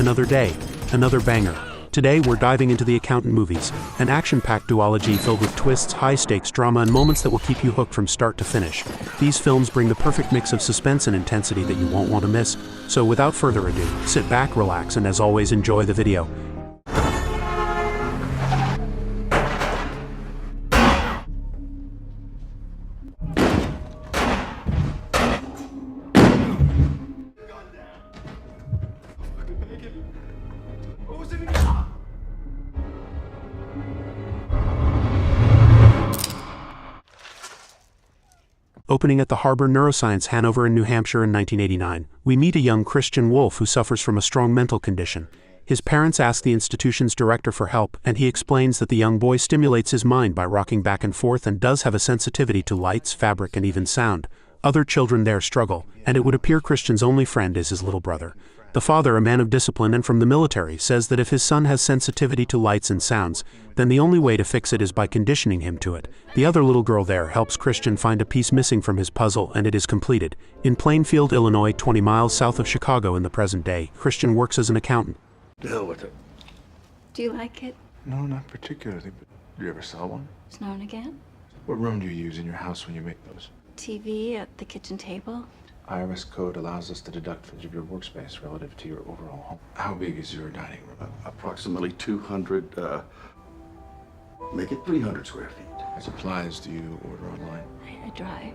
another day, another banger. Today we're diving into the Accountant movies, an action-packed duology filled with twists, high-stakes drama, and moments that will keep you hooked from start to finish. These films bring the perfect mix of suspense and intensity that you won't want to miss. So without further ado, sit back, relax, and as always, enjoy the video. Opening at the Harbor Neuroscience Hanover in New Hampshire in 1989, we meet a young Christian Wolf who suffers from a strong mental condition. His parents ask the institution's director for help, and he explains that the young boy stimulates his mind by rocking back and forth and does have a sensitivity to lights, fabric, and even sound. Other children there struggle, and it would appear Christian's only friend is his little brother. The father, a man of discipline and from the military, says that if his son has sensitivity to lights and sounds, then the only way to fix it is by conditioning him to it. The other little girl there helps Christian find a piece missing from his puzzle, and it is completed. In Plainfield, Illinois, 20 miles south of Chicago in the present day, Christian works as an accountant. The hell with it. Do you like it? No, not particularly, but do you ever sell one? It's now and again. What room do you use in your house when you make those? TV at the kitchen table. IRS code allows us to deduct from your workspace relative to your overall home. How big is your dining room? Approximately 200, make it 300 square feet. Supplies do you order online? I drive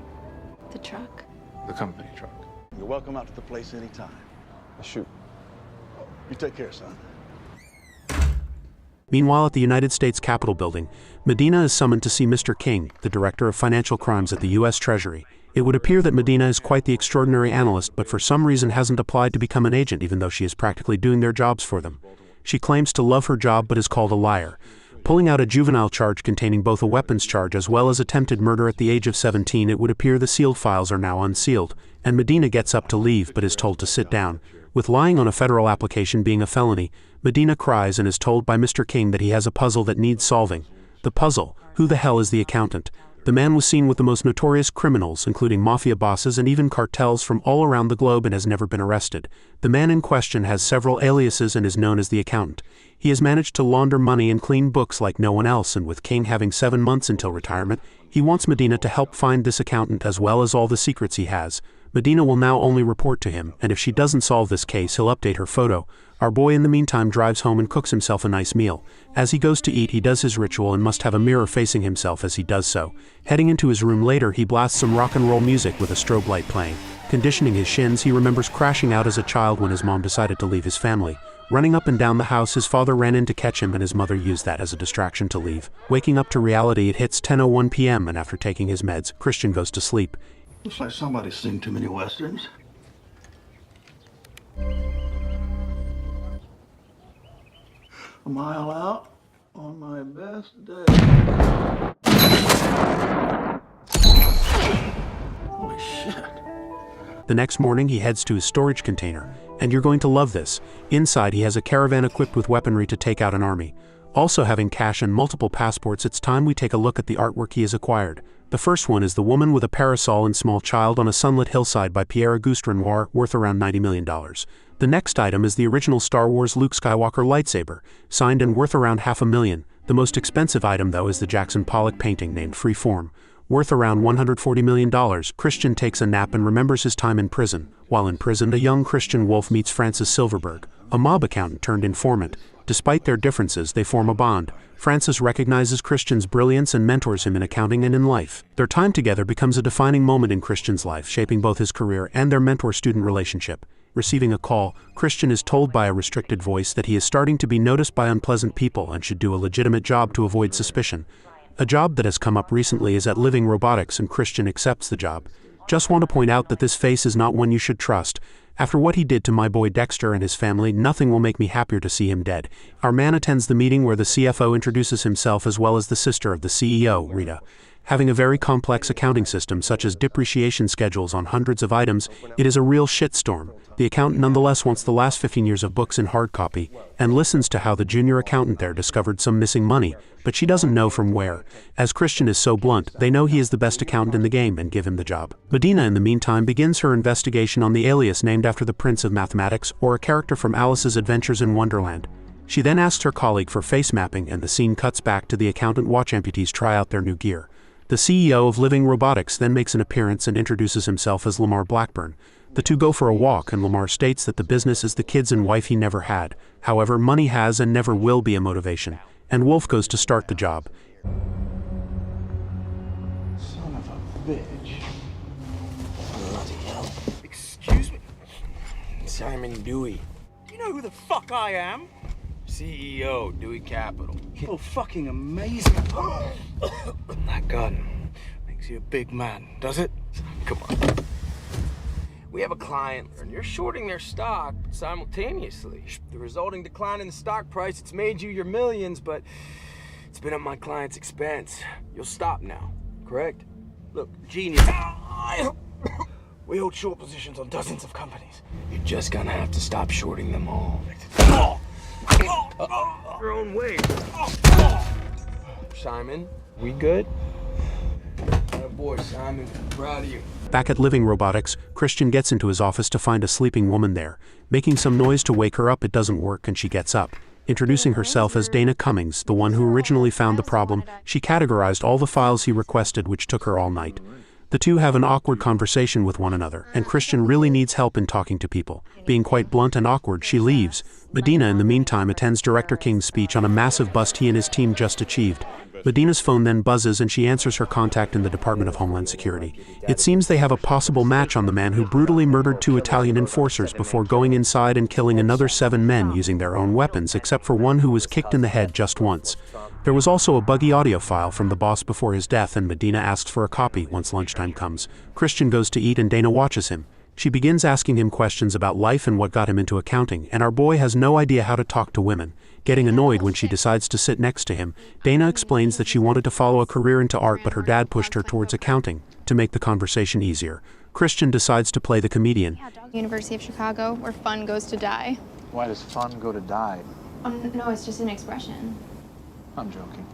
the truck. The company truck. You're welcome out to the place anytime. Shoot. You take care, son. Meanwhile, at the United States Capitol building, Medina is summoned to see Mr. King, the Director of Financial Crimes at the U.S. Treasury. It would appear that Medina is quite the extraordinary analyst, but for some reason hasn't applied to become an agent, even though she is practically doing their jobs for them. She claims to love her job but is called a liar. Pulling out a juvenile charge containing both a weapons charge as well as attempted murder at the age of 17, it would appear the sealed files are now unsealed, and Medina gets up to leave but is told to sit down. With lying on a federal application being a felony, Medina cries and is told by Mr. King that he has a puzzle that needs solving. The puzzle: who the hell is the accountant? The man was seen with the most notorious criminals, including mafia bosses and even cartels from all around the globe, and has never been arrested. The man in question has several aliases and is known as the accountant. He has managed to launder money and clean books like no one else, and with King having 7 months until retirement, he wants Medina to help find this accountant as well as all the secrets he has. Medina will now only report to him, and if she doesn't solve this case, he'll update her photo. Our boy in the meantime drives home and cooks himself a nice meal. As he goes to eat, he does his ritual and must have a mirror facing himself as he does so. Heading into his room later, he blasts some rock and roll music with a strobe light playing. Conditioning his shins, he remembers crashing out as a child when his mom decided to leave his family. Running up and down the house, his father ran in to catch him and his mother used that as a distraction to leave. Waking up to reality, it hits 10:01 p.m. and after taking his meds, Christian goes to sleep. Looks like somebody's seen too many westerns. A mile out on my best day. Holy shit. The next morning, he heads to his storage container, and you're going to love this. Inside, he has a caravan equipped with weaponry to take out an army. Also having cash and multiple passports, it's time we take a look at the artwork he has acquired. The first one is The Woman with a Parasol and Small Child on a Sunlit Hillside by Pierre-Auguste Renoir, worth around $90 million. The next item is the original Star Wars Luke Skywalker lightsaber, signed and worth around $500,000. The most expensive item, though, is the Jackson Pollock painting named Freeform, worth around $140 million. Christian takes a nap and remembers his time in prison. While in prison, a young Christian Wolf meets Francis Silverberg, a mob accountant turned informant. Despite their differences, they form a bond. Francis recognizes Christian's brilliance and mentors him in accounting and in life. Their time together becomes a defining moment in Christian's life, shaping both his career and their mentor-student relationship. Receiving a call, Christian is told by a restricted voice that he is starting to be noticed by unpleasant people and should do a legitimate job to avoid suspicion. A job that has come up recently is at Living Robotics, and Christian accepts the job. Just want to point out that this face is not one you should trust. After what he did to my boy Dexter and his family, nothing will make me happier to see him dead. Our man attends the meeting where the CFO introduces himself as well as the sister of the CEO, Rita. Having a very complex accounting system such as depreciation schedules on hundreds of items, it is a real shitstorm. The accountant nonetheless wants the last 15 years of books in hard copy, and listens to how the junior accountant there discovered some missing money, but she doesn't know from where. As Christian is so blunt, they know he is the best accountant in the game and give him the job. Medina, in the meantime, begins her investigation on the alias named after the Prince of Mathematics, or a character from Alice's Adventures in Wonderland. She then asks her colleague for face mapping, and the scene cuts back to the accountant watch amputees try out their new gear. The CEO of Living Robotics then makes an appearance and introduces himself as Lamar Blackburn. The two go for a walk, and Lamar states that the business is the kids and wife he never had. However, money has and never will be a motivation, and Wolf goes to start the job. Son of a bitch. Bloody hell. Excuse me? Simon Dewey. Do you know who the fuck I am? CEO, Dewey Capital. Oh, fucking amazing. That gun makes you a big man, does it? Come on. We have a client, and you're shorting their stock simultaneously. The resulting decline in the stock price, it's made you your millions, but it's been at my client's expense. You'll stop now, correct? Look, genius. We hold short positions on dozens of companies. You're just gonna have to stop shorting them all. Your own way. Simon, we good? Boy, Simon, proud of you. Back at Living Robotics, Christian gets into his office to find a sleeping woman there. Making some noise to wake her up, it doesn't work, and she gets up. Introducing herself as Dana Cummings, the one who originally found the problem, she categorized all the files he requested, which took her all night. The two have an awkward conversation with one another, and Christian really needs help in talking to people. Being quite blunt and awkward, she leaves. Medina, in the meantime, attends Director King's speech on a massive bust he and his team just achieved. Medina's phone then buzzes, and she answers her contact in the Department of Homeland Security. It seems they have a possible match on the man who brutally murdered 2 Italian enforcers before going inside and killing another 7 men using their own weapons, except for one who was kicked in the head just once. There was also a buggy audio file from the boss before his death, and Medina asks for a copy once lunchtime comes. Christian goes to eat, and Dana watches him. She begins asking him questions about life and what got him into accounting, and our boy has no idea how to talk to women. Getting annoyed when she decides to sit next to him, Dana explains that she wanted to follow a career into art, but her dad pushed her towards accounting to make the conversation easier. Christian decides to play the comedian. University of Chicago, where fun goes to die. Why does fun go to die? No, it's just an expression. I'm joking.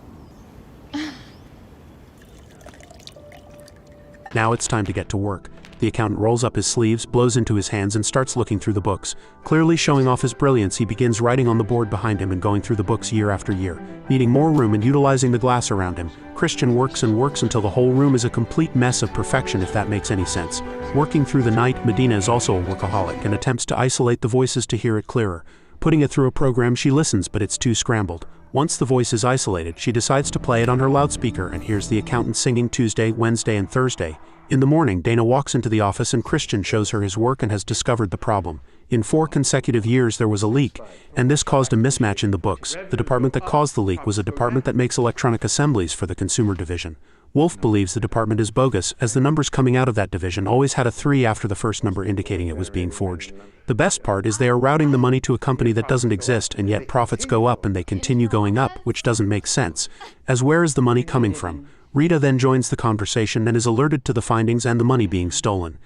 Now it's time to get to work. The accountant rolls up his sleeves, blows into his hands, and starts looking through the books. Clearly showing off his brilliance, he begins writing on the board behind him and going through the books year after year. Needing more room and utilizing the glass around him, Christian works and works until the whole room is a complete mess of perfection, if that makes any sense. Working through the night, Medina is also a workaholic and attempts to isolate the voices to hear it clearer. Putting it through a program, she listens, but it's too scrambled. Once the voice is isolated, she decides to play it on her loudspeaker and hears the accountant singing Tuesday, Wednesday, and Thursday. In the morning, Dana walks into the office and Christian shows her his work and has discovered the problem. In 4 consecutive years there was a leak, and this caused a mismatch in the books. The department that caused the leak was a department that makes electronic assemblies for the consumer division. Wolf believes the department is bogus, as the numbers coming out of that division always had a 3 after the first number, indicating it was being forged. The best part is they are routing the money to a company that doesn't exist, and yet profits go up and they continue going up, which doesn't make sense. As where is the money coming from? Rita then joins the conversation and is alerted to the findings and the money being stolen.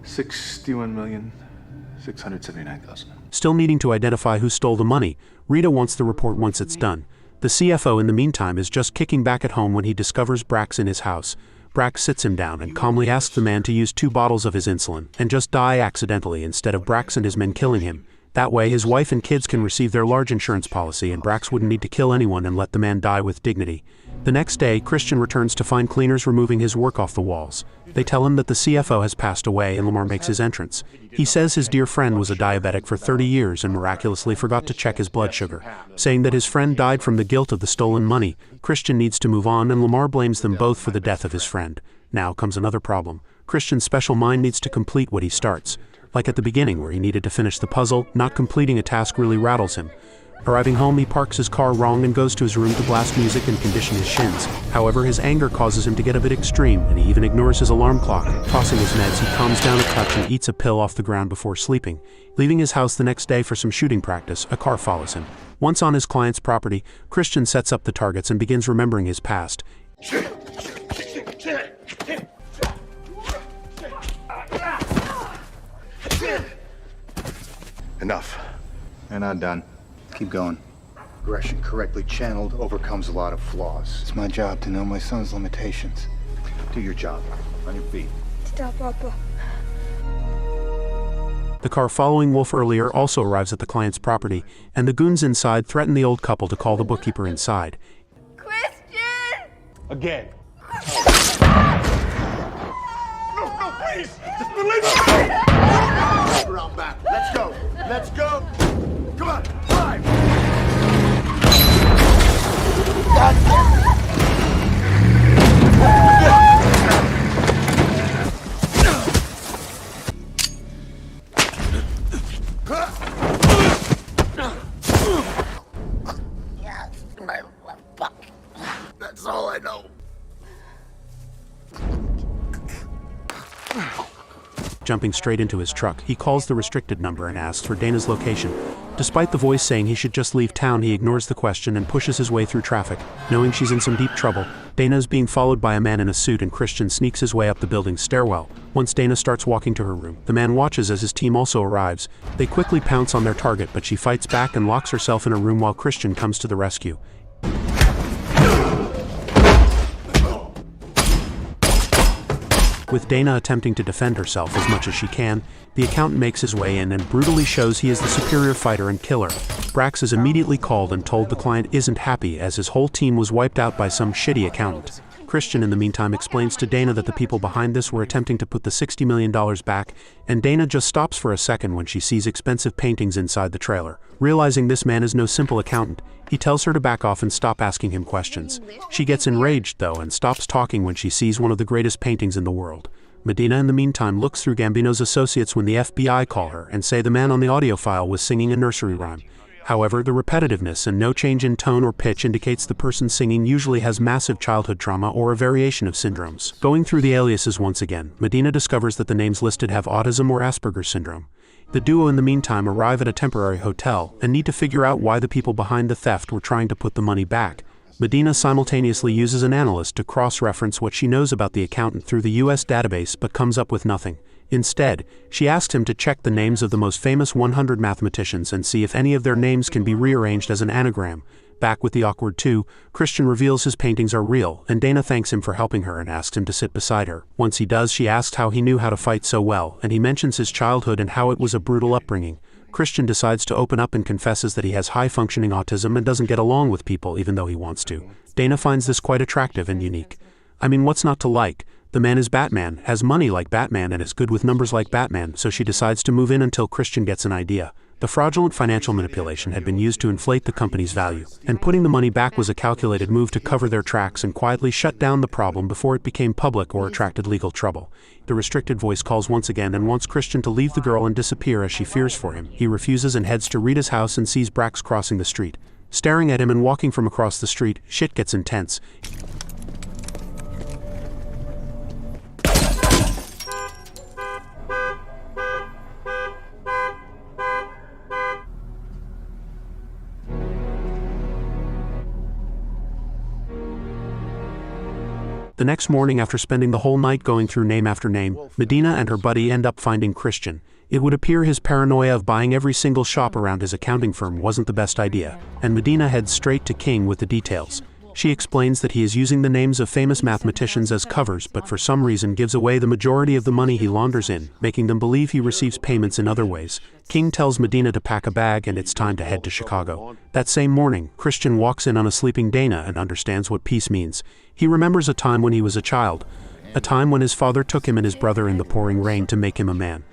61,679,000. Still needing to identify who stole the money, Rita wants the report once it's done. The CFO, in the meantime, is just kicking back at home when he discovers Brax in his house. Brax sits him down and calmly asks the man to use 2 bottles of his insulin and just die accidentally instead of Brax and his men killing him. That way, his wife and kids can receive their large insurance policy, and Brax wouldn't need to kill anyone and let the man die with dignity. The next day, Christian returns to find cleaners removing his work off the walls. They tell him that the CFO has passed away, and Lamar makes his entrance. He says his dear friend was a diabetic for 30 years and miraculously forgot to check his blood sugar. Saying that his friend died from the guilt of the stolen money, Christian needs to move on, and Lamar blames them both for the death of his friend. Now comes another problem. Christian's special mind needs to complete what he starts. Like at the beginning, where he needed to finish the puzzle, not completing a task really rattles him. Arriving home, he parks his car wrong and goes to his room to blast music and condition his shins. However, his anger causes him to get a bit extreme, and he even ignores his alarm clock. Tossing his meds, he calms down a touch and eats a pill off the ground before sleeping. Leaving his house the next day for some shooting practice, a car follows him. Once on his client's property, Christian sets up the targets and begins remembering his past. Enough. They're not done. Keep going. Aggression correctly channeled overcomes a lot of flaws. It's my job to know my son's limitations. Do your job. On your feet. Papa. The car following Wolf earlier also arrives at the client's property, and the goons inside threaten the old couple to call the bookkeeper inside. Christian! Again. No, please! Leave me! Around back. Let's go. Let's go. Come on, drive! That's all I know. Jumping straight into his truck, he calls the restricted number and asks for Dana's location. Despite the voice saying he should just leave town, he ignores the question and pushes his way through traffic. Knowing she's in some deep trouble, Dana is being followed by a man in a suit, and Christian sneaks his way up the building's stairwell. Once Dana starts walking to her room, the man watches as his team also arrives. They quickly pounce on their target, but she fights back and locks herself in a room while Christian comes to the rescue. With Dana attempting to defend herself as much as she can, the accountant makes his way in and brutally shows he is the superior fighter and killer. Brax is immediately called and told the client isn't happy as his whole team was wiped out by some shitty accountant. Christian in the meantime explains to Dana that the people behind this were attempting to put the $60 million back, and Dana just stops for a second when she sees expensive paintings inside the trailer. Realizing this man is no simple accountant, he tells her to back off and stop asking him questions. She gets enraged though and stops talking when she sees one of the greatest paintings in the world. Medina in the meantime looks through Gambino's associates when the FBI call her and say the man on the audio file was singing a nursery rhyme. However, the repetitiveness and no change in tone or pitch indicates the person singing usually has massive childhood trauma or a variation of syndromes. Going through the aliases once again, Medina discovers that the names listed have autism or Asperger's syndrome. The duo in the meantime arrive at a temporary hotel and need to figure out why the people behind the theft were trying to put the money back. Medina simultaneously uses an analyst to cross-reference what she knows about the accountant through the US database but comes up with nothing. Instead, she asks him to check the names of the most famous 100 mathematicians and see if any of their names can be rearranged as an anagram. Back with the awkward two, Christian reveals his paintings are real, and Dana thanks him for helping her and asks him to sit beside her. Once he does, she asks how he knew how to fight so well, and he mentions his childhood and how it was a brutal upbringing. Christian decides to open up and confesses that he has high-functioning autism and doesn't get along with people even though he wants to. Dana finds this quite attractive and unique. I mean, what's not to like? The man is Batman, has money like Batman, and is good with numbers like Batman, so she decides to move in until Christian gets an idea. The fraudulent financial manipulation had been used to inflate the company's value, and putting the money back was a calculated move to cover their tracks and quietly shut down the problem before it became public or attracted legal trouble. The restricted voice calls once again and wants Christian to leave the girl and disappear as she fears for him. He refuses and heads to Rita's house and sees Brax crossing the street. Staring at him and walking from across the street, shit gets intense. The next morning, after spending the whole night going through name after name, Medina and her buddy end up finding Christian. It would appear his paranoia of buying every single shop around his accounting firm wasn't the best idea, and Medina heads straight to King with the details. She explains that he is using the names of famous mathematicians as covers, but for some reason gives away the majority of the money he launders in, making them believe he receives payments in other ways. King tells Medina to pack a bag and it's time to head to Chicago. That same morning, Christian walks in on a sleeping Dana and understands what peace means. He remembers a time when he was a child, a time when his father took him and his brother in the pouring rain to make him a man.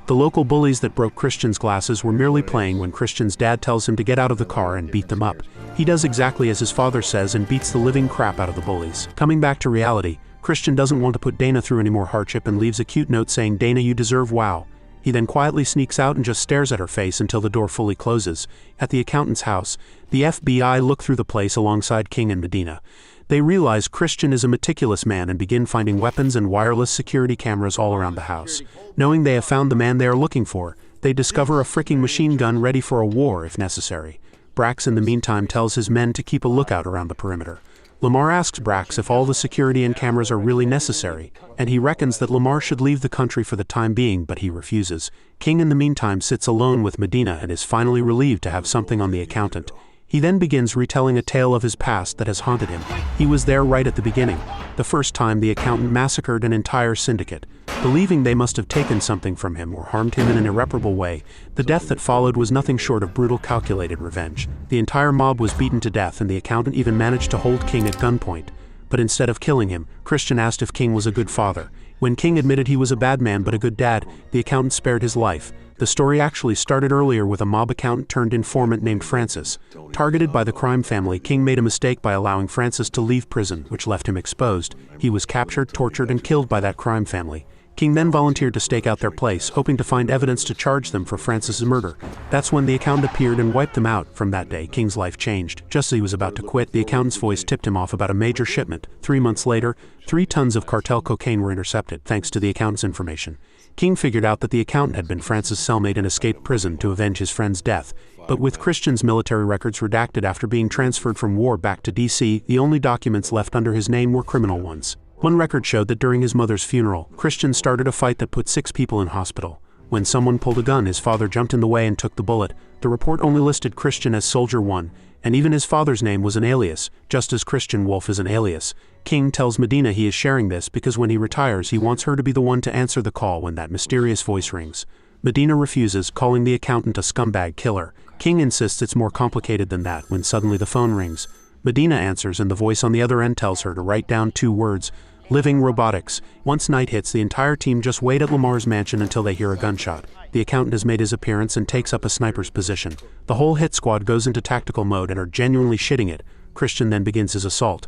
The local bullies that broke Christian's glasses were merely playing when Christian's dad tells him to get out of the car and beat them up. He does exactly as his father says and beats the living crap out of the bullies. Coming back to reality, Christian doesn't want to put Dana through any more hardship and leaves a cute note saying, "Dana, you deserve wow." He then quietly sneaks out and just stares at her face until the door fully closes. At the accountant's house, the FBI look through the place alongside King and Medina. They realize Christian is a meticulous man and begin finding weapons and wireless security cameras all around the house. Knowing they have found the man they are looking for, they discover a freaking machine gun ready for a war if necessary. Brax in the meantime tells his men to keep a lookout around the perimeter. Lamar asks Brax if all the security and cameras are really necessary, and he reckons that Lamar should leave the country for the time being, but he refuses. King in the meantime sits alone with Medina and is finally relieved to have something on the accountant. He then begins retelling a tale of his past that has haunted him. He was there right at the beginning, the first time the accountant massacred an entire syndicate. Believing they must have taken something from him or harmed him in an irreparable way, the death that followed was nothing short of brutal, calculated revenge. The entire mob was beaten to death, and the accountant even managed to hold King at gunpoint. But instead of killing him, Christian asked if King was a good father. When King admitted he was a bad man but a good dad, the accountant spared his life. The story actually started earlier with a mob accountant turned informant named Francis. Targeted by the crime family, King made a mistake by allowing Francis to leave prison, which left him exposed. He was captured, tortured, and killed by that crime family. King then volunteered to stake out their place, hoping to find evidence to charge them for Francis's murder. That's when the accountant appeared and wiped them out. From that day, King's life changed. Just as he was about to quit, the accountant's voice tipped him off about a major shipment. 3 months later, 3 tons of cartel cocaine were intercepted, thanks to the accountant's information. King figured out that the accountant had been Francis' cellmate and escaped prison to avenge his friend's death. But with Christian's military records redacted after being transferred from war back to D.C., the only documents left under his name were criminal ones. One record showed that during his mother's funeral, Christian started a fight that put 6 people in hospital. When someone pulled a gun, his father jumped in the way and took the bullet. The report only listed Christian as Soldier 1, and even his father's name was an alias, just as Christian Wolf is an alias. King tells Medina he is sharing this because when he retires, he wants her to be the one to answer the call when that mysterious voice rings. Medina refuses, calling the accountant a scumbag killer. King insists it's more complicated than that when suddenly the phone rings. Medina answers, and the voice on the other end tells her to write down 2 words: living robotics. Once night hits, the entire team just wait at Lamar's mansion until they hear a gunshot. The accountant has made his appearance and takes up a sniper's position. The whole hit squad goes into tactical mode and are genuinely shitting it. Christian then begins his assault.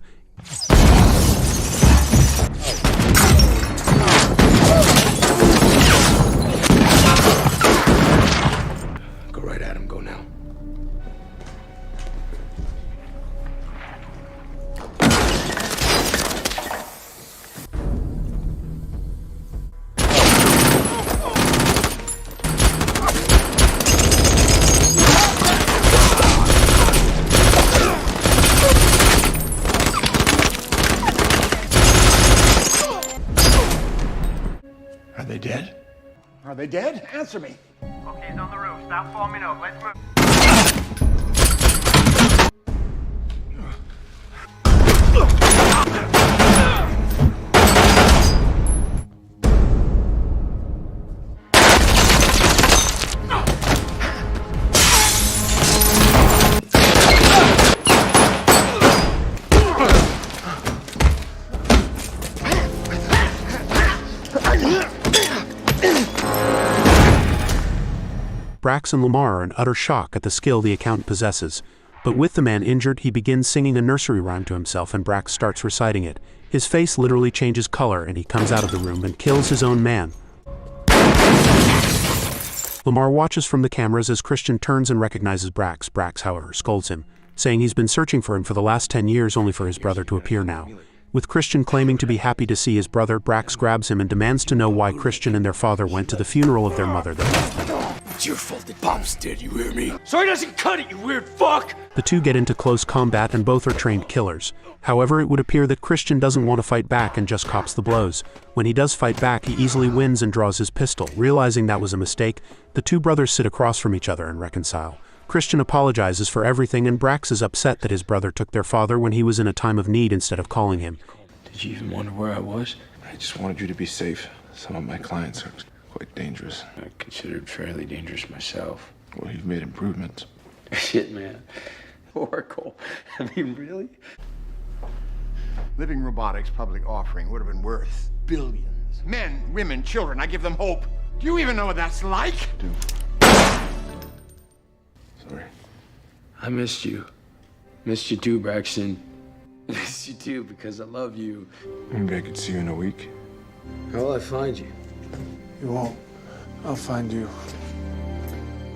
Go right at him, go now. Are they dead? Are they dead? Answer me. Okay, he's on the roof. Stop foaming up. Let's move. Brax and Lamar are in utter shock at the skill the accountant possesses. But with the man injured, he begins singing a nursery rhyme to himself and Brax starts reciting it. His face literally changes color and he comes out of the room and kills his own man. Lamar watches from the cameras as Christian turns and recognizes Brax. Brax, however, scolds him, saying he's been searching for him for the last 10 years only for his brother to appear now. With Christian claiming to be happy to see his brother, Brax grabs him and demands to know why Christian and their father went to the funeral of their mother that left them. It's your fault that Pops did, you hear me? So he doesn't cut it, you weird fuck! The two get into close combat and both are trained killers. However, it would appear that Christian doesn't want to fight back and just cops the blows. When he does fight back, he easily wins and draws his pistol. Realizing that was a mistake, the two brothers sit across from each other and reconcile. Christian apologizes for everything and Brax is upset that his brother took their father when he was in a time of need instead of calling him. Did you even wonder where I was? I just wanted you to be safe. Some of my clients are quite dangerous. I considered fairly dangerous myself. Well, you've made improvements. Shit, man. Oracle. I mean, really? Living Robotics' public offering would have been worth billions. Men, women, children, I give them hope. Do you even know what that's like? Sorry. I missed you. Missed you too, Braxton. Missed you too because I love you. Maybe I could see you in a week. How will I find you? You won't. I'll find you.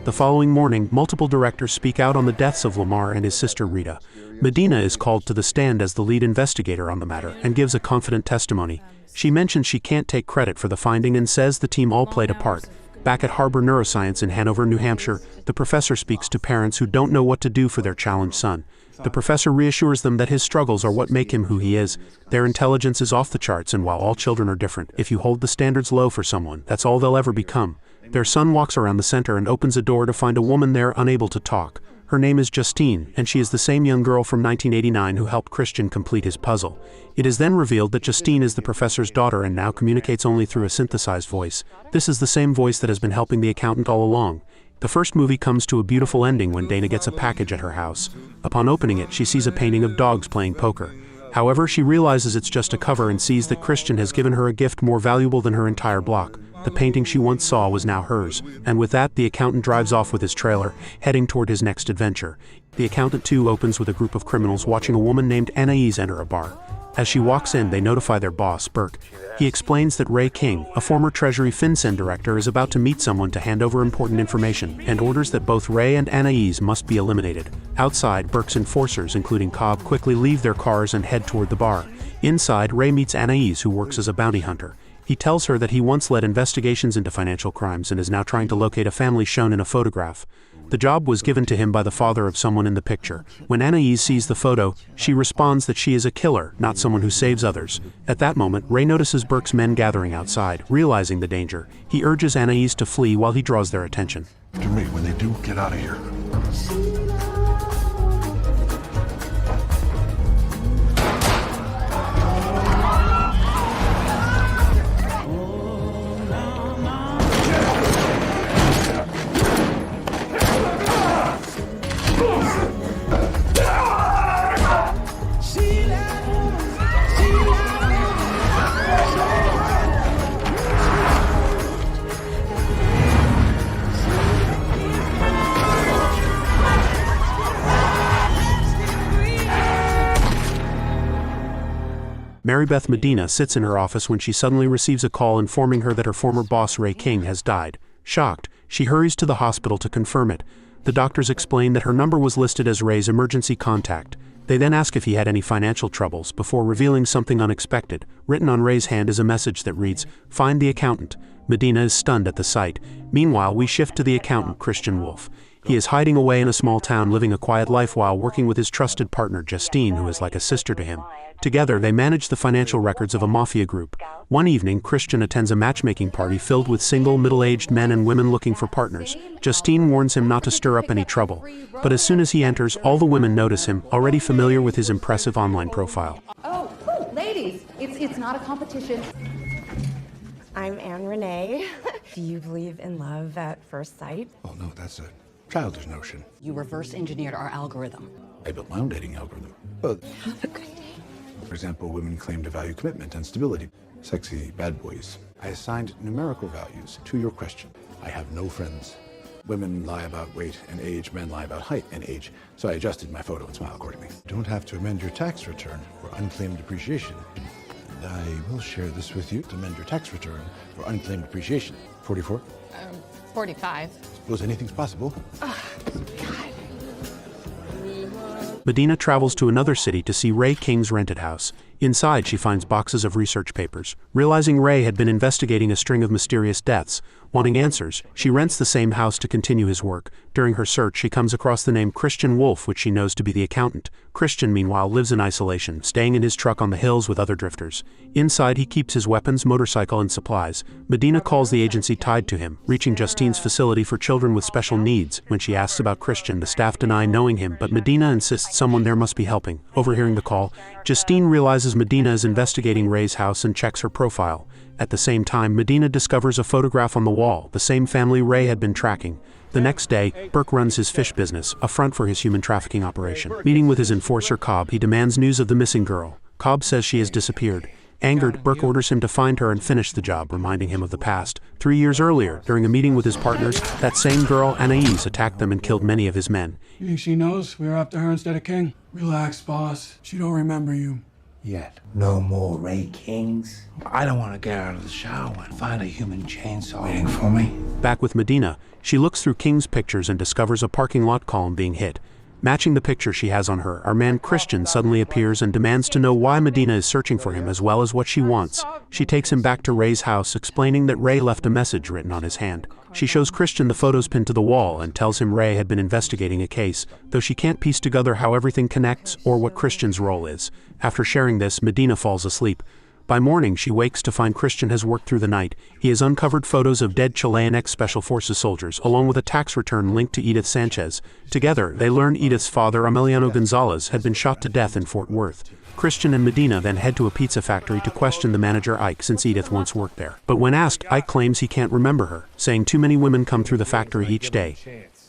The following morning, multiple directors speak out on the deaths of Lamar and his sister Rita. Medina is called to the stand as the lead investigator on the matter and gives a confident testimony. She mentions she can't take credit for the finding and says the team all played a part. Back at Harbor Neuroscience in Hanover, New Hampshire, the professor speaks to parents who don't know what to do for their challenged son. The professor reassures them that his struggles are what make him who he is. Their intelligence is off the charts, and while all children are different, if you hold the standards low for someone, that's all they'll ever become. Their son walks around the center and opens a door to find a woman there unable to talk. Her name is Justine, and she is the same young girl from 1989 who helped Christian complete his puzzle. It is then revealed that Justine is the professor's daughter and now communicates only through a synthesized voice. This is the same voice that has been helping the accountant all along. The first movie comes to a beautiful ending when Dana gets a package at her house. Upon opening it, she sees a painting of dogs playing poker. However, she realizes it's just a cover and sees that Christian has given her a gift more valuable than her entire block. The painting she once saw was now hers, and with that, the accountant drives off with his trailer, heading toward his next adventure. The accountant too opens with a group of criminals watching a woman named Anais enter a bar. As she walks in, they notify their boss, Burke. He explains that Ray King, a former Treasury FinCEN director, is about to meet someone to hand over important information, and orders that both Ray and Anais must be eliminated. Outside, Burke's enforcers, including Cobb, quickly leave their cars and head toward the bar. Inside, Ray meets Anais, who works as a bounty hunter. He tells her that he once led investigations into financial crimes and is now trying to locate a family shown in a photograph. The job was given to him by the father of someone in the picture. When Anais sees the photo, she responds that she is a killer, not someone who saves others. At that moment, Ray notices Burke's men gathering outside. Realizing the danger, he urges Anais to flee while he draws their attention. To me, when they do, get out of here. Mary Beth Medina sits in her office when she suddenly receives a call informing her that her former boss, Ray King, has died. Shocked, she hurries to the hospital to confirm it. The doctors explain that her number was listed as Ray's emergency contact. They then ask if he had any financial troubles before revealing something unexpected. Written on Ray's hand is a message that reads, "Find the accountant." Medina is stunned at the sight. Meanwhile, we shift to the accountant, Christian Wolf. He is hiding away in a small town, living a quiet life while working with his trusted partner, Justine, who is like a sister to him. Together, they manage the financial records of a mafia group. One evening, Christian attends a matchmaking party filled with single, middle-aged men and women looking for partners. Justine warns him not to stir up any trouble. But as soon as he enters, all the women notice him, already familiar with his impressive online profile. Oh, ladies, it's not a competition. I'm Anne Renee. Do you believe in love at first sight? Oh, no, that's a childish notion. You reverse engineered our algorithm. I built my own dating algorithm. But, for example, women claim to value commitment and stability. Sexy bad boys. I assigned numerical values to your question. I have no friends. Women lie about weight and age, men lie about height and age. So I adjusted my photo and smile accordingly. You don't have to amend your tax return for unclaimed depreciation. And I will share this with you to amend your tax return for unclaimed depreciation. 44? 45. Suppose anything's possible. Medina travels to another city to see Ray King's rented house. Inside, she finds boxes of research papers. Realizing Ray had been investigating a string of mysterious deaths, wanting answers, she rents the same house to continue his work. During her search, she comes across the name Christian Wolf, which she knows to be the accountant. Christian, meanwhile, lives in isolation, staying in his truck on the hills with other drifters. Inside, he keeps his weapons, motorcycle, and supplies. Medina calls the agency tied to him, reaching Justine's facility for children with special needs. When she asks about Christian, the staff deny knowing him, but Medina insists someone there must be helping. Overhearing the call, Justine realizes Medina is investigating Ray's house and checks her profile. At the same time, Medina discovers a photograph on the wall, the same family Ray had been tracking. The next day, Burke runs his fish business, a front for his human trafficking operation. Meeting with his enforcer Cobb, he demands news of the missing girl. Cobb says she has disappeared. Angered, Burke orders him to find her and finish the job, reminding him of the past. 3 years earlier, during a meeting with his partners, that same girl, Anais, attacked them and killed many of his men. You think she knows we were after her instead of King? Relax, boss. She don't remember you. Yet. No more Ray Kings. I don't want to get out of the shower and find a human chainsaw waiting for me. Back with Medina, she looks through King's pictures and discovers a parking lot column being hit. Matching the picture she has on her, our man Christian suddenly appears and demands to know why Medina is searching for him as well as what she wants. She takes him back to Ray's house, explaining that Ray left a message written on his hand. She shows Christian the photos pinned to the wall and tells him Ray had been investigating a case, though she can't piece together how everything connects or what Christian's role is. After sharing this, Medina falls asleep. By morning, she wakes to find Christian has worked through the night. He has uncovered photos of dead Chilean ex-Special Forces soldiers, along with a tax return linked to Edith Sanchez. Together, they learn Edith's father, Emiliano Gonzalez, had been shot to death in Fort Worth. Christian and Medina then head to a pizza factory to question the manager Ike, since Edith once worked there. But when asked, Ike claims he can't remember her, saying too many women come through the factory each day.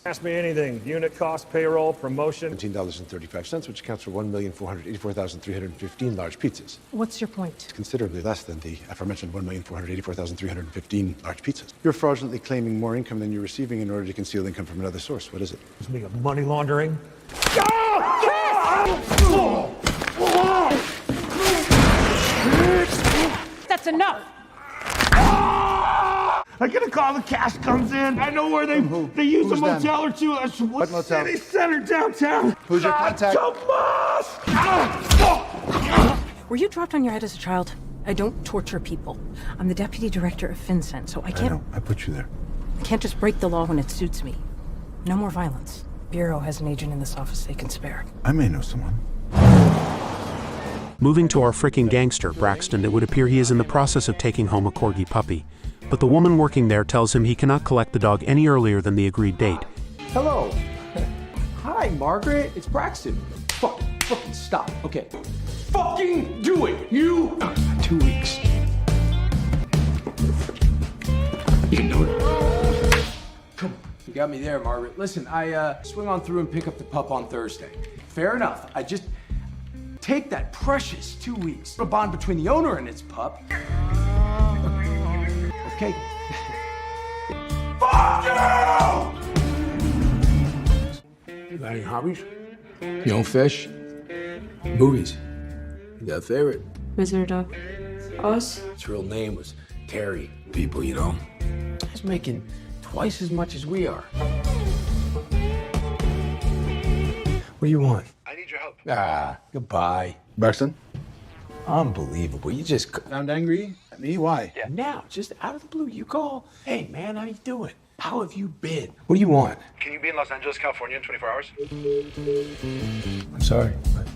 Ask me anything. Unit cost, payroll, promotion. $17.35, which accounts for 1,484,315 large pizzas. What's your point? It's considerably less than the aforementioned 1,484,315 large pizzas. You're fraudulently claiming more income than you're receiving in order to conceal income from another source. What is it? Is me of money laundering? That's enough! I get a call, the cash comes in. I know where they use a motel or two. What motel? City Center downtown. Who's your contact? Tomas! Were you dropped on your head as a child? I don't torture people. I'm the deputy director of FinCEN, so I can't... I know. I put you there. I can't just break the law when it suits me. No more violence. Bureau has an agent in this office they can spare. I may know someone. Moving to our freaking gangster, Braxton, it would appear he is in the process of taking home a corgi puppy. But the woman working there tells him he cannot collect the dog any earlier than the agreed date. Hello. Hi, Margaret. It's Braxton. Fucking stop. Okay. Fucking do it. You. 2 weeks. You know it. Come on. You got me there, Margaret. Listen, I swing on through and pick up the pup on Thursday. Fair enough. I just take that precious 2 weeks. A bond between the owner and its pup. Okay. Fuck you! You got any hobbies? You don't fish? Movies? You got a favorite? Wizard of Oz? Its real name was Terry. People, you know. He's making twice as much as we are. What do you want? I need your help. Ah, goodbye. Braxton? Unbelievable. You just... Sound angry? At me? Why? Yeah. Now, just out of the blue, you call. Hey, man, how you doing? How have you been? What do you want? Can you be in Los Angeles, California in 24 hours? I'm sorry, but...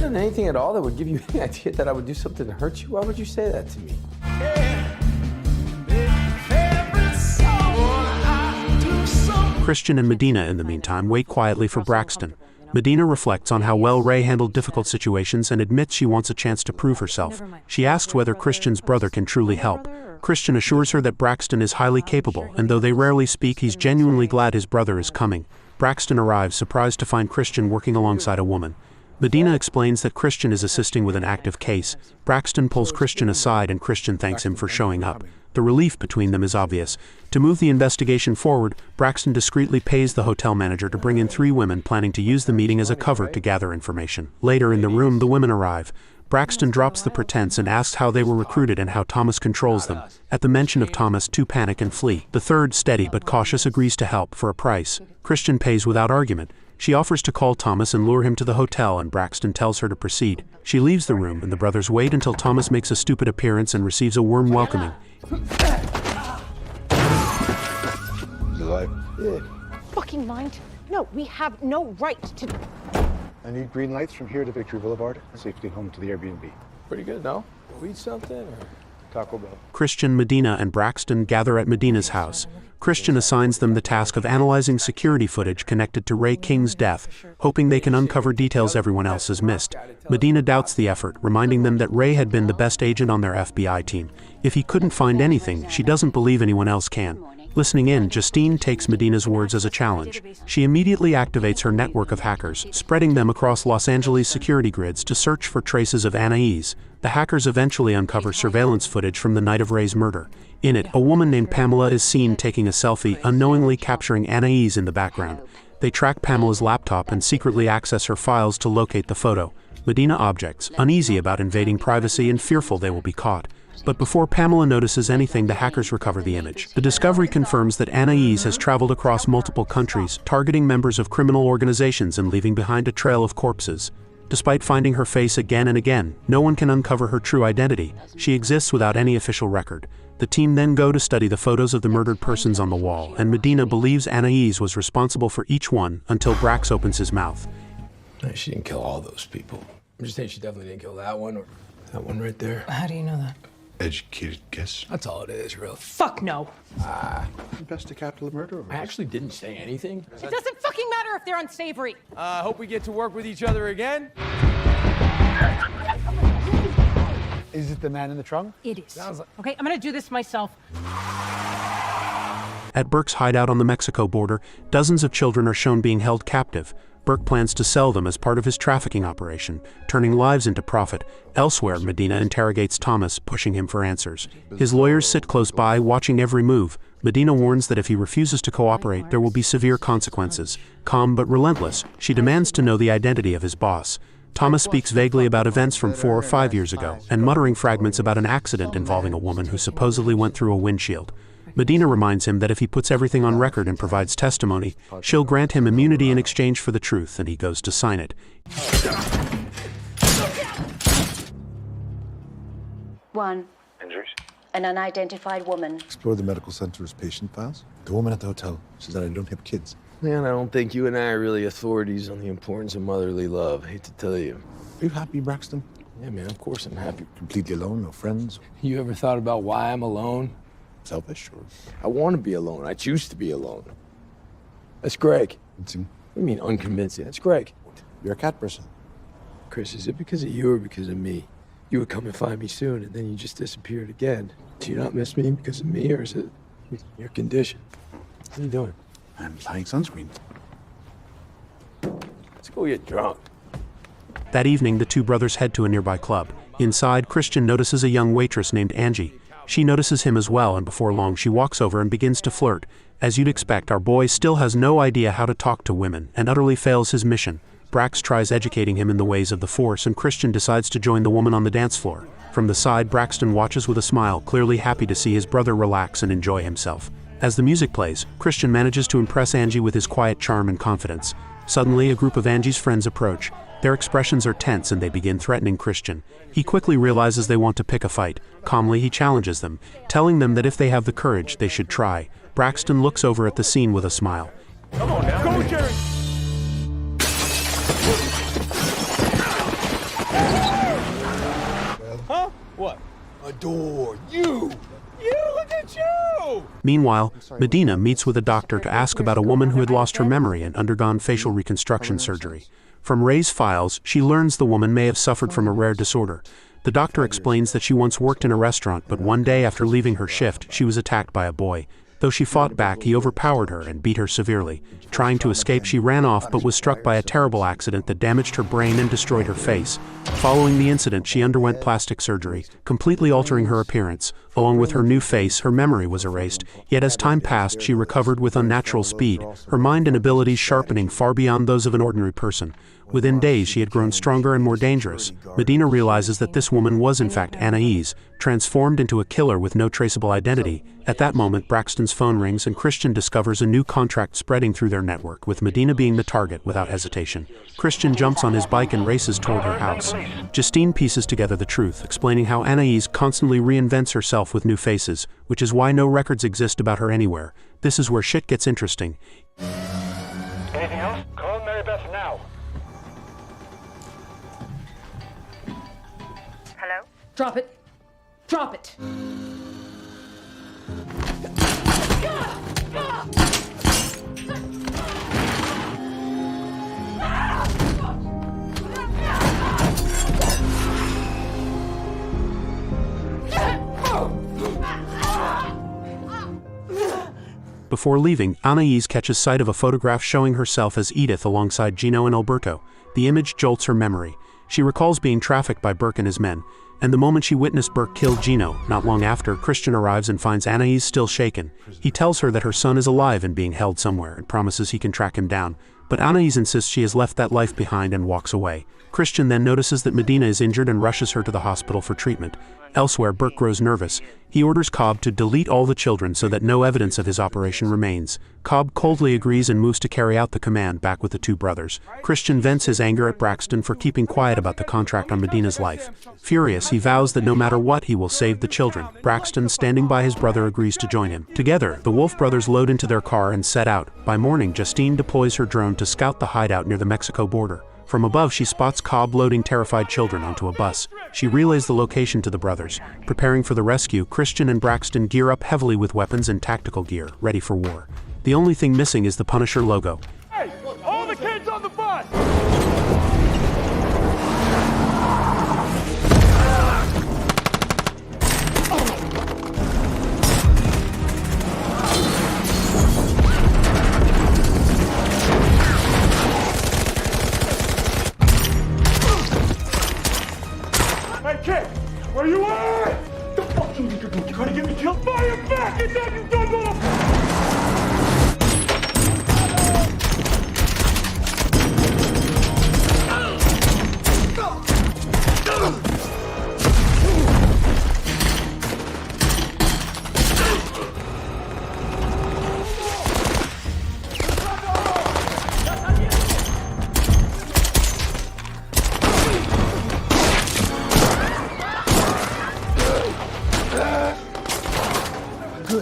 Not anything at all that would give you any idea that I would do something to hurt you? Why would you say that to me? Christian and Medina, in the meantime, wait quietly for Braxton. Medina reflects on how well Ray handled difficult situations and admits she wants a chance to prove herself. She asks whether Christian's brother can truly help. Christian assures her that Braxton is highly capable, and though they rarely speak, he's genuinely glad his brother is coming. Braxton arrives, surprised to find Christian working alongside a woman. Medina explains that Christian is assisting with an active case. Braxton pulls Christian aside and Christian thanks him for showing up. The relief between them is obvious. To move the investigation forward, Braxton discreetly pays the hotel manager to bring in 3 women, planning to use the meeting as a cover to gather information. Later in the room, the women arrive. Braxton drops the pretense and asks how they were recruited and how Thomas controls them. At the mention of Thomas, 2 panic and flee. The third, steady but cautious, agrees to help for a price. Christian pays without argument. She offers to call Thomas and lure him to the hotel, and Braxton tells her to proceed. She leaves the room, and the brothers wait until Thomas makes a stupid appearance and receives a warm welcoming. He's alive. Yeah. Fucking mind? No, we have no right to... I need green lights from here to Victory Boulevard. Safety home to the Airbnb. Pretty good, no? We'll eat something, or... Taco Bell. Christian, Medina, and Braxton gather at Medina's house. Christian assigns them the task of analyzing security footage connected to Ray King's death, hoping they can uncover details everyone else has missed. Medina doubts the effort, reminding them that Ray had been the best agent on their FBI team. If he couldn't find anything, she doesn't believe anyone else can. Listening in, Justine takes Medina's words as a challenge. She immediately activates her network of hackers, spreading them across Los Angeles security grids to search for traces of Anais. The hackers eventually uncover surveillance footage from the night of Ray's murder. In it, a woman named Pamela is seen taking a selfie, unknowingly capturing Anais in the background. They track Pamela's laptop and secretly access her files to locate the photo. Medina objects, uneasy about invading privacy and fearful they will be caught. But before Pamela notices anything, the hackers recover the image. The discovery confirms that Anais has traveled across multiple countries, targeting members of criminal organizations and leaving behind a trail of corpses. Despite finding her face again and again, no one can uncover her true identity. She exists without any official record. The team then go to study the photos of the murdered persons on the wall, and Medina believes Anais was responsible for each one until Brax opens his mouth. No, she didn't kill all those people. I'm just saying she definitely didn't kill that one or that one right there. How do you know that? Educated guess. That's all it is, really. Fuck no. Best a capital murder. I actually didn't say anything. It doesn't fucking matter if they're unsavory. Hope we get to work with each other again. Is it the man in the trunk? It is. Okay, I'm gonna do this myself. At Burke's hideout on the Mexico border, dozens of children are shown being held captive. Burke plans to sell them as part of his trafficking operation, turning lives into profit. Elsewhere, Medina interrogates Thomas, pushing him for answers. His lawyers sit close by, watching every move. Medina warns that if he refuses to cooperate, there will be severe consequences. Calm but relentless, she demands to know the identity of his boss. Thomas speaks vaguely about events from 4 or 5 years ago, and muttering fragments about an accident involving a woman who supposedly went through a windshield. Medina reminds him that if he puts everything on record and provides testimony, she'll grant him immunity in exchange for the truth, and he goes to sign it. One. Injuries? An unidentified woman. Explore the medical center's patient files. The woman at the hotel says that I don't have kids. Man, I don't think you and I are really authorities on the importance of motherly love. Hate to tell you. Are you happy, Braxton? Yeah, man, of course I'm happy. Completely alone, no friends? You ever thought about why I'm alone? Selfish, or? I want to be alone. I choose to be alone. That's Greg. What do you mean unconvincing? That's Greg. You're a cat person. Chris, is it because of you or because of me? You would come and find me soon, and then you just disappeared again. Do you not miss me because of me, or is it your condition? What are you doing? I'm applying sunscreen. Let's go get drunk. That evening, the two brothers head to a nearby club. Inside, Christian notices a young waitress named Angie. She notices him as well, and before long she walks over and begins to flirt. As you'd expect, our boy still has no idea how to talk to women, and utterly fails his mission. Brax tries educating him in the ways of the Force, and Christian decides to join the woman on the dance floor. From the side, Braxton watches with a smile, clearly happy to see his brother relax and enjoy himself. As the music plays, Christian manages to impress Angie with his quiet charm and confidence. Suddenly, a group of Angie's friends approach. Their expressions are tense and they begin threatening Christian. He quickly realizes they want to pick a fight. Calmly, he challenges them, telling them that if they have the courage, they should try. Braxton looks over at the scene with a smile. Come on now. Go, Jerry. Huh? What? Adore you. Look at you! Meanwhile, Medina meets with a doctor to ask about a woman who had lost her memory and undergone facial reconstruction surgery. From Ray's files, she learns the woman may have suffered from a rare disorder. The doctor explains that she once worked in a restaurant, but one day after leaving her shift, she was attacked by a boy. Though she fought back, he overpowered her and beat her severely. Trying to escape, she ran off but was struck by a terrible accident that damaged her brain and destroyed her face. Following the incident, she underwent plastic surgery, completely altering her appearance. Along with her new face, her memory was erased. Yet as time passed, she recovered with unnatural speed, her mind and abilities sharpening far beyond those of an ordinary person. Within days, she had grown stronger and more dangerous. Medina realizes that this woman was in fact Anais, transformed into a killer with no traceable identity. At that moment, Braxton's phone rings and Christian discovers a new contract spreading through their network, with Medina being the target without hesitation. Christian jumps on his bike and races toward her house. Justine pieces together the truth, explaining how Anais constantly reinvents herself with new faces, which is why no records exist about her anywhere. This is where shit gets interesting. Anything else? Call Mary Beth now. Hello? Drop it. Drop it. Before leaving, Anais catches sight of a photograph showing herself as Edith alongside Gino and Alberto. The image jolts her memory. She recalls being trafficked by Burke and his men, and the moment she witnessed Burke kill Gino. Not long after, Christian arrives and finds Anais still shaken. He tells her that her son is alive and being held somewhere and promises he can track him down. But Anais insists she has left that life behind and walks away. Christian then notices that Medina is injured and rushes her to the hospital for treatment. Elsewhere, Burke grows nervous. He orders Cobb to delete all the children so that no evidence of his operation remains. Cobb coldly agrees and moves to carry out the command back with the two brothers. Christian vents his anger at Braxton for keeping quiet about the contract on Medina's life. Furious, he vows that no matter what, he will save the children. Braxton, standing by his brother, agrees to join him. Together, the Wolf brothers load into their car and set out. By morning, Justine deploys her drone to scout the hideout near the Mexico border. From above, she spots Cobb loading terrified children onto a bus. She relays the location to the brothers. Preparing for the rescue, Christian and Braxton gear up heavily with weapons and tactical gear, ready for war. The only thing missing is the Punisher logo. Hey, all the kids on the bus! Kid, where you at? The fuck you think you're doing? You gonna get me killed? Fire back! It's not you done, good.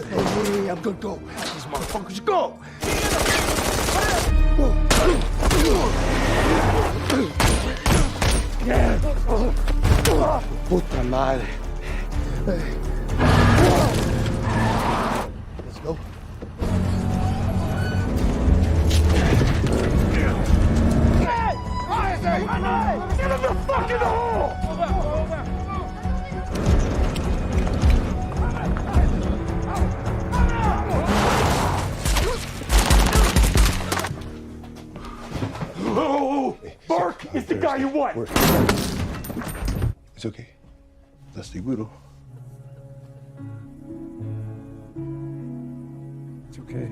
Hey, I'm good. Go. These motherfuckers go. Puta madre. Let's go. Get in the fucking hole! Burke is the guy you want! It's okay. That's seguro. It's okay.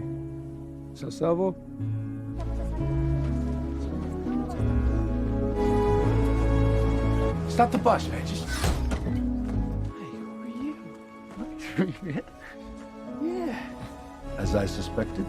¿Se salvo? Stop the bus, man. Just... Yeah. As I suspected.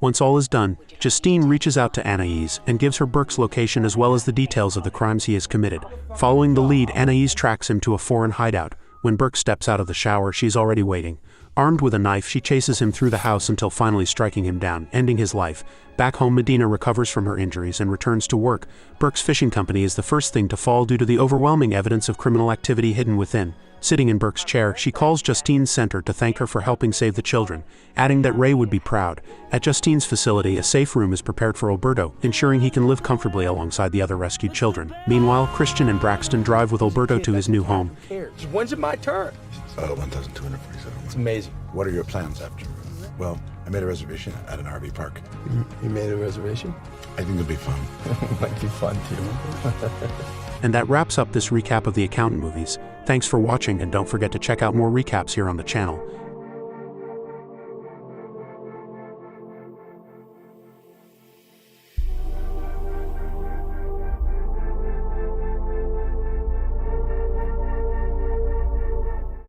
Once all is done, Justine reaches out to Anais and gives her Burke's location as well as the details of the crimes he has committed. Following the lead, Anais tracks him to a foreign hideout. When Burke steps out of the shower, she's already waiting. Armed with a knife, she chases him through the house until finally striking him down, ending his life. Back home, Medina recovers from her injuries and returns to work. Burke's fishing company is the first thing to fall due to the overwhelming evidence of criminal activity hidden within. Sitting in Burke's chair, she calls Justine's center to thank her for helping save the children, adding that Ray would be proud. At Justine's facility, a safe room is prepared for Alberto, ensuring he can live comfortably alongside the other rescued children. Meanwhile, Christian and Braxton drive with Alberto to his new home. When's it my turn? 1,247. It's amazing. What are your plans after? Well, I made a reservation at an RV park. You made a reservation? I think it'll be fun. Might be fun too. And that wraps up this recap of the Accountant movies. Thanks for watching, and don't forget to check out more recaps here on the channel.